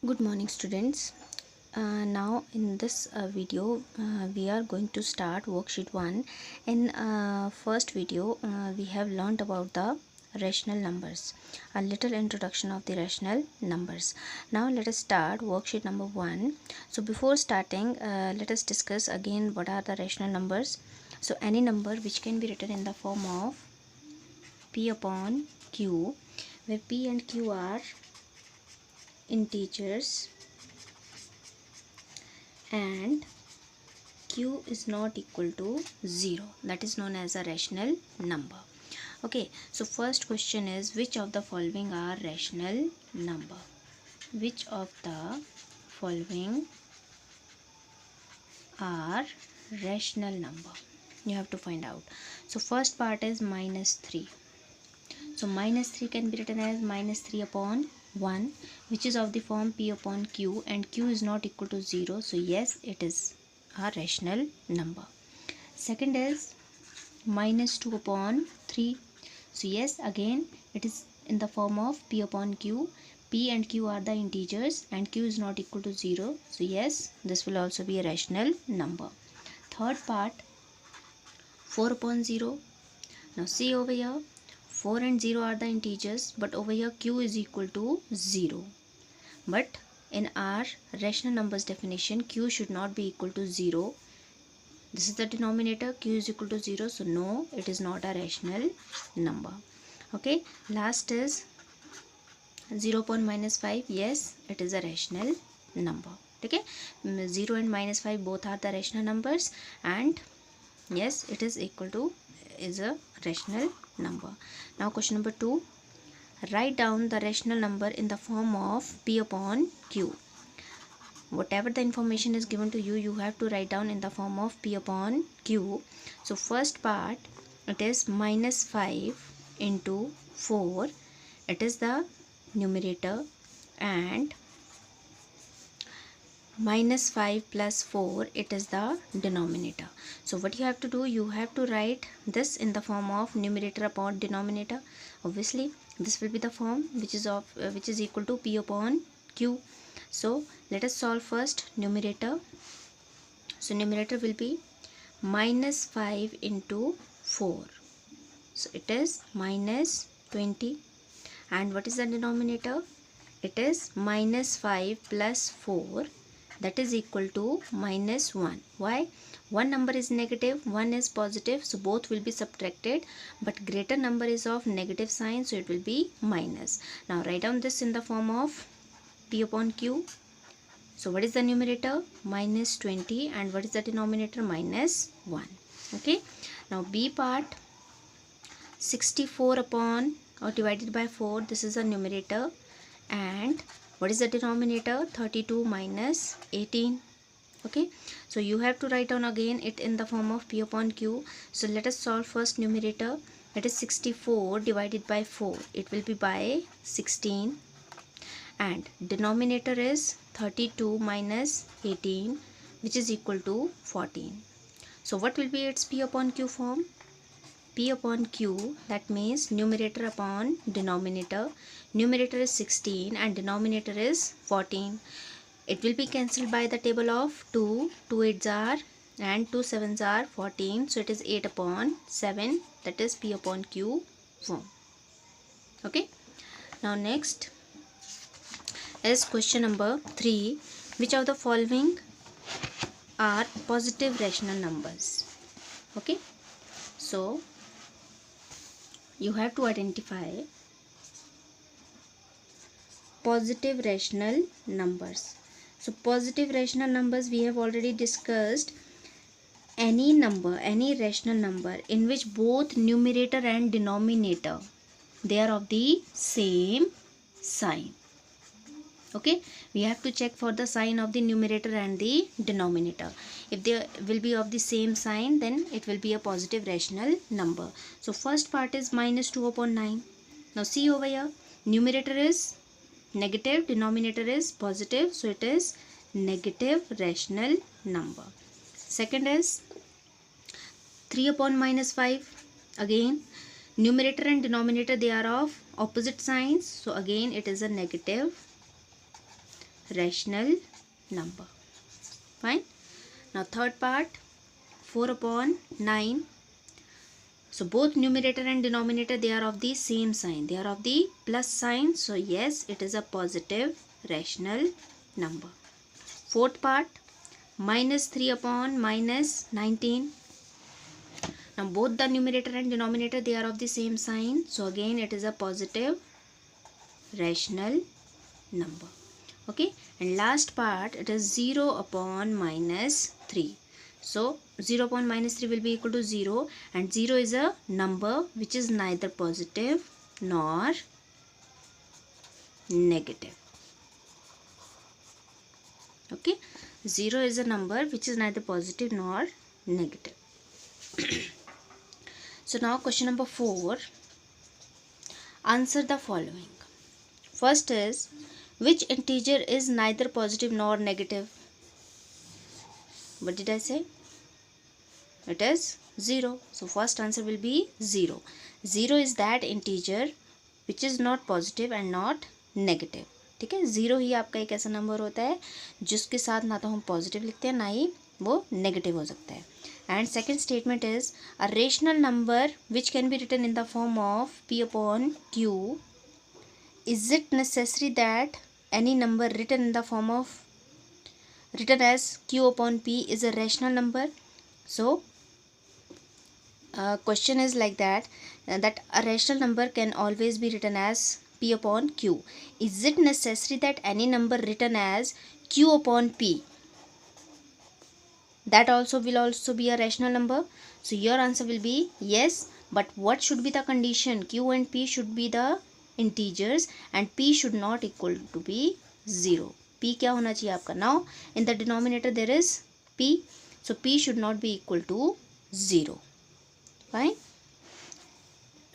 Good morning, students. Now in this video we are going to start worksheet 1. In first video we have learned about the rational numbers, a little introduction of the rational numbers. Now let us start worksheet number 1. So before starting let us discuss again what are the rational numbers. So any number which can be written in the form of p upon q, where p and q are integers and q is not equal to 0, that is known as a rational number. Okay, so first question is, which of the following are rational number? Which of the following are rational number? You have to find out. So first part is -3. So -3 can be written as -3 upon 1, which is of the form p upon q, and q is not equal to 0. So yes, it is a rational number. Second is -2 upon 3. So yes, again it is in the form of p upon q. P and q are the integers and q is not equal to 0. So yes, this will also be a rational number. Third part, 4 upon 0. Now see over here, 4 and 0 are the integers, but over here q is equal to 0. But in our rational numbers definition, q should not be equal to 0. This is the denominator, q is equal to 0. So no, it is not a rational number. Okay, last is 0 upon -5. Yes, it is a rational number. Okay, 0 and -5 both are the rational numbers, and yes, it is equal to is a rational number. Now question number 2, write down the rational number in the form of p upon q. Whatever the information is given to you, you have to write down in the form of p upon q. So first part, it is -5 into 4, it is the numerator, and -5 plus 4, it is the denominator. So what you have to do, you have to write this in the form of numerator upon denominator. Obviously this will be the form which is equal to p upon q. So let us solve first numerator. So numerator will be -5 into 4. So it is -20. And what is the denominator? It is -5 plus 4, that is equal to -1. Why? One number is negative, one is positive, so both will be subtracted, but greater number is of negative sign, so it will be minus. Now write down this in the form of p upon q. So what is the numerator? -20, and what is the denominator? -1. Okay, now b part, 64 upon or divided by 4, this is the numerator, and what is the denominator? 32 minus 18. Okay, so you have to write down again it in the form of p upon q. So let us solve first numerator. It is 64 divided by 4, it will be by 16, and denominator is 32 minus 18, which is equal to 14. So what will be its p upon q form? P upon q, that means numerator upon denominator. Numerator is 16 and denominator is 14. It will be cancelled by the table of 2. 2 8s are and 2 7s are 14. So it is 8 upon 7, that is p upon q form. Okay, now next is question number 3. Which of the following are positive rational numbers? Okay, so you have to identify positive rational numbers. So positive rational numbers we have already discussed. Any number, any rational number in which both numerator and denominator, they are of the same sign. Okay, we have to check for the sign of the numerator and the denominator. If they will be of the same sign, then it will be a positive rational number. So first part is -2 upon 9. Now see over here, numerator is negative, denominator is positive, so it is negative rational number. Second is 3 upon -5. Again, numerator and denominator, they are of opposite signs, so again it is a negative rational number. Fine. Now third part, 4 upon 9. So both numerator and denominator, they are of the same sign. They are of the plus sign. So yes, it is a positive rational number. Fourth part, minus 3 upon minus 19. Now both the numerator and denominator, they are of the same sign. So again it is a positive rational number. Okay. And last part, it is 0 upon minus 3. So 0 upon minus 3 will be equal to 0, and 0 is a number which is neither positive nor negative. Okay. 0 is a number which is neither positive nor negative. So now question number 4. Answer the following. First is, which integer is neither positive nor negative? What did I say? It is 0. So first answer will be 0. 0 is that integer which is not positive and not negative. ठीक है. 0 ही आपका एक ऐसा number होता है जिसके साथ ना तो हम पॉजिटिव लिखते हैं ना ही वो नेगेटिव हो सकता है. And second statement is, a rational number which can be written in the form of p upon q. Is it necessary that any number written as q upon p is a rational number? So question is like that a rational number can always be written as p upon q. Is it necessary that any number written as q upon p, that will also be a rational number? So your answer will be yes, but what should be the condition? Q and p should be the integers and p should not equal to be 0. p क्या होना चाहिए आपका? Now in the denominator there is p, so p should not be equal to 0. Fine.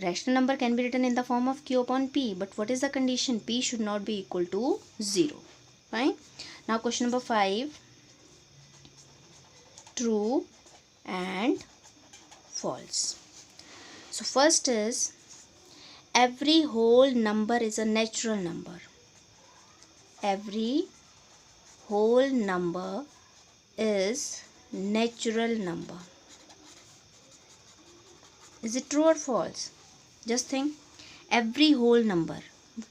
Rational number can be written in the form of q upon p, but what is the condition? P should not be equal to 0. Fine. Now question number 5. True and false. So first is, every whole number is a natural number. Every whole number is natural number. Is it true or false? Just think. Every whole number,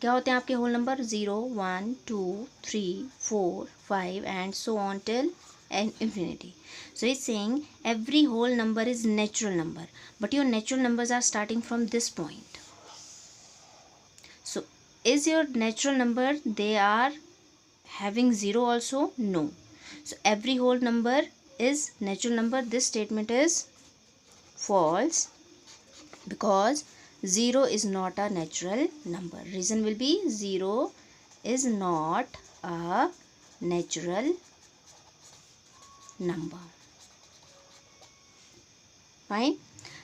क्या होते हैं आपके whole number? 0, 1, 2, 3, 4, 5 and so on till infinity. So it's saying every whole number is natural number, but your natural numbers are starting from this point. So is your natural number, they are having 0 also? No. So every whole number is natural number. This statement is false because 0 is not a natural number. Reason will be 0 is not a natural number. Fine.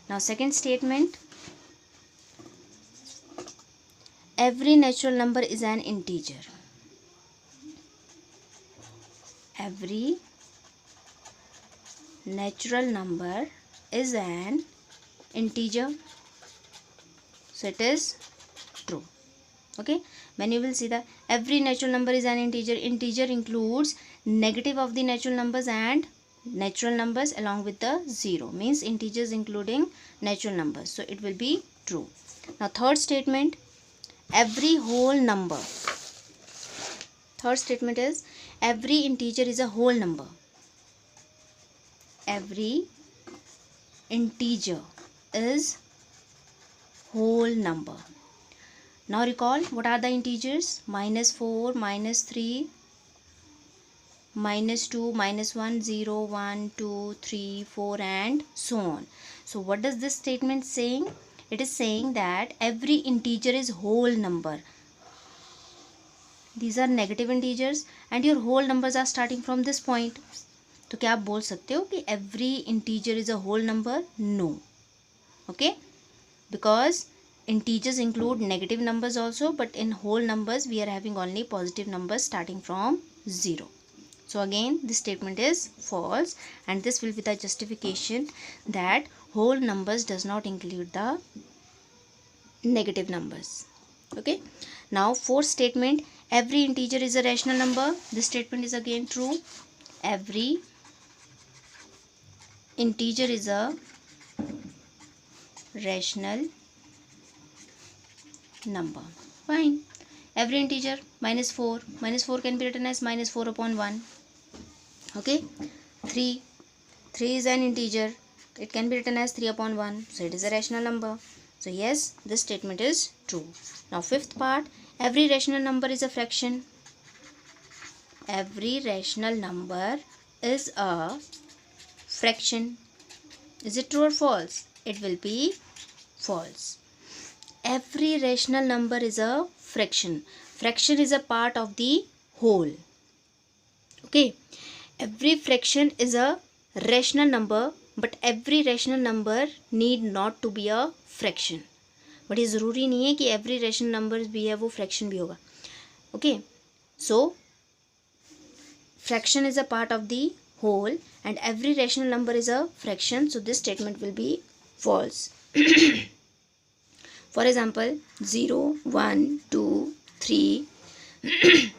Now second statement, every natural number is an integer. Every natural number is an integer. So it is true. Okay. When you will see that every natural number is an integer, integer includes negative of the natural numbers and natural numbers along with the 0, means integers including natural numbers. So it will be true. Now third statement, every whole number. Third statement is, every integer is a whole number. Every integer is whole number. Now recall, what are the integers? -4, -3, -2, -1, 0, 1, 2, 3, 4 and so on. So what does this statement saying? It is saying that every integer is whole number. These are negative integers and your whole numbers are starting from this point. तो क्या आप बोल सकते हो कि every integer is a whole number? No. Okay? Because integers include negative numbers also, but in whole numbers we are having only positive numbers starting from 0. So again this statement is false, and this will be the justification that whole numbers does not include the negative numbers. Okay. Now fourth statement, every integer is a rational number. This statement is again true. Every integer is a rational number. Fine. Every integer, minus 4. Minus 4 can be written as minus 4 upon 1. Okay. 3. 3 is an integer. It can be written as 3 upon 1. So it is a rational number. So yes, this statement is true. Now fifth part, every rational number is a fraction. Every rational number is a fraction. Is it true or false? It will be false. Every rational number is a fraction. Fraction is a part of the whole. Okay. Every fraction is a rational number, but every rational number need not to be a fraction. But ये ज़रूरी नहीं है कि every rational number भी है वो fraction भी होगा. Okay. So fraction is a part of the whole and every rational number is a fraction. So this statement will be false. For example, 0, 1, 2, 3.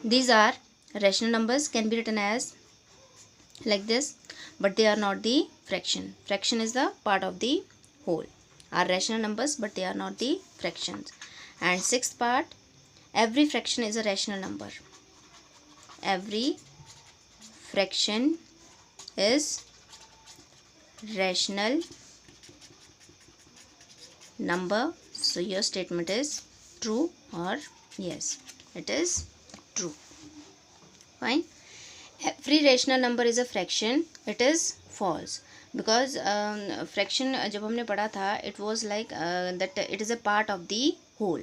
These are rational numbers, can be written as like this, but they are not the fraction. Fraction is the part of the whole. Are rational numbers, but they are not the fractions. And sixth part, every fraction is a rational number. Every fraction is rational number. So your statement is true or yes, it is true. Fine. Every rational number is a fraction. It is false because fraction जब हमने पढ़ा था, it was like that it is a part of the whole.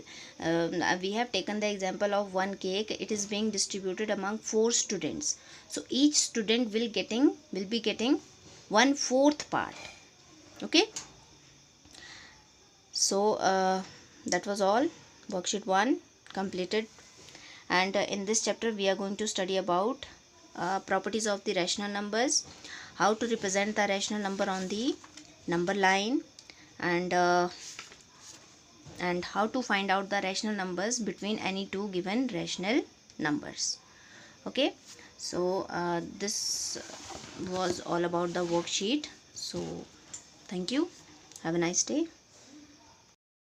We have taken the example of one cake. It is being distributed among 4 students. So each student will be getting 1/4 part. Okay. So that was all. Worksheet 1 completed. And in this chapter we are going to study about properties of the rational numbers, how to represent the rational number on the number line, and how to find out the rational numbers between any two given rational numbers. Okay, so this was all about the worksheet. So thank you, have a nice day.